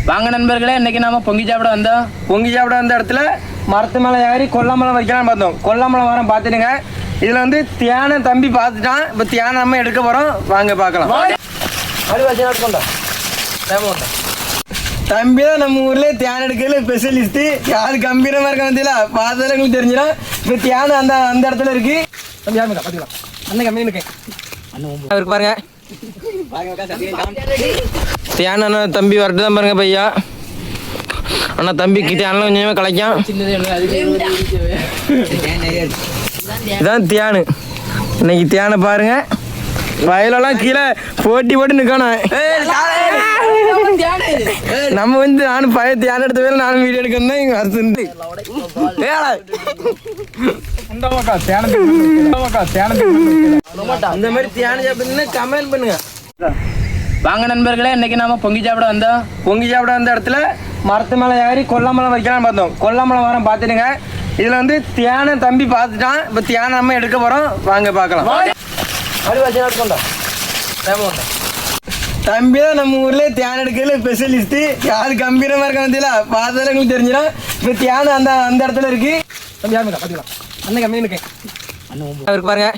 வாங்க நண்பர்களே, இன்னைக்கு நாம பொங்கி சாப்பிட வந்த இடத்துல மரத்து மேலே ஏறி கொல்லாமலம் வைக்கலாம் பார்த்தோம். கொல்லாமலம் மரம் பார்த்துடுங்க. இதில் வந்து தியானை தம்பி பார்த்துட்டான். இப்போ தியானை நம்ம எடுக்க போகிறோம், வாங்க பார்க்கலாம். தம்பி தான் நம்ம ஊர்லேயே தியானம் எடுக்கிறதுல ஸ்பெஷலிஸ்ட்டு. யாரு கம்பீரமாக இருக்க வந்தீங்களா பார்த்ததில் எங்களுக்கு தெரிஞ்சிடும். இப்போ தியானம் அந்த இடத்துல இருக்கு. தம்பி யாருங்க பார்த்துக்கலாம். அண்ணன் கம்மி இருக்கேன் அவருக்கு பாருங்க. தியான தம்பி வரட்டு தான் பாருங்க பையா. அண்ணா தம்பிக்கு தியானம் கொஞ்சமே கலைக்கும். இதான் தியானு. இன்னைக்கு தியானை பாருங்க. வயலெல்லாம் கீழே போட்டி போட்டு நிற்கணும். நம்ம வந்து நானும் பழைய தியானம் எடுத்த வேலை நானும் வீடியோ எடுக்கணும். இங்கே வருது இந்த மாதிரி தியானம் சாப்பிடுங்கன்னா கமெண்ட் பண்ணுங்க. வாங்க நண்பர்களே, இன்னைக்கு நாம பொங்கி சாப்பிட வந்த இடத்துல மரத்து மேலே ஏறி கொல்லாமலம் வைக்கலாம் பார்த்தோம். கொல்லாமலம் மரம் பார்த்துடுங்க. இதில் வந்து தியானை தம்பி பார்த்துட்டான். இப்போ தியானை நம்ம எடுக்க போகிறோம், வாங்க பார்க்கலாம். தம்பி தான் நம்ம ஊர்லேயே தியானம் எடுக்கிறதுல ஸ்பெஷலிஸ்ட்டு. யாரு கம்பீரமாக இருக்க வந்தீங்களா பார்த்ததில் எங்களுக்கு தெரிஞ்சிடும். இப்போ தியானம் அந்த இடத்துல இருக்கு. தம்பி யாருங்க பார்த்துக்கலாம். அண்ணன் கம்மி இருக்கேன் அவருக்கு பாருங்க.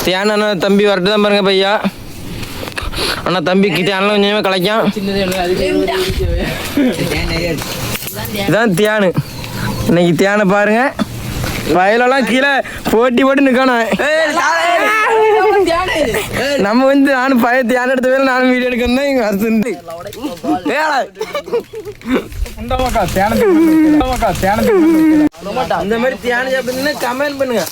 தியான தம்பி வரட்டு தான் பாருங்க பையா. அண்ணா தம்பிக்கு தியானம் கொஞ்சமே கலைக்கும். இதான் தியானு. இன்னைக்கு தியானை பாருங்க. வயலெல்லாம் கீழே போட்டி போட்டு நிற்கணும். நம்ம வந்து நானும் பழைய தியானம் எடுத்த வேலை நானும் வீடியோ எடுக்கணும். இங்கே வருது இந்த மாதிரி தியானம் சாப்பிடுங்கன்னா கமெண்ட் பண்ணுங்க.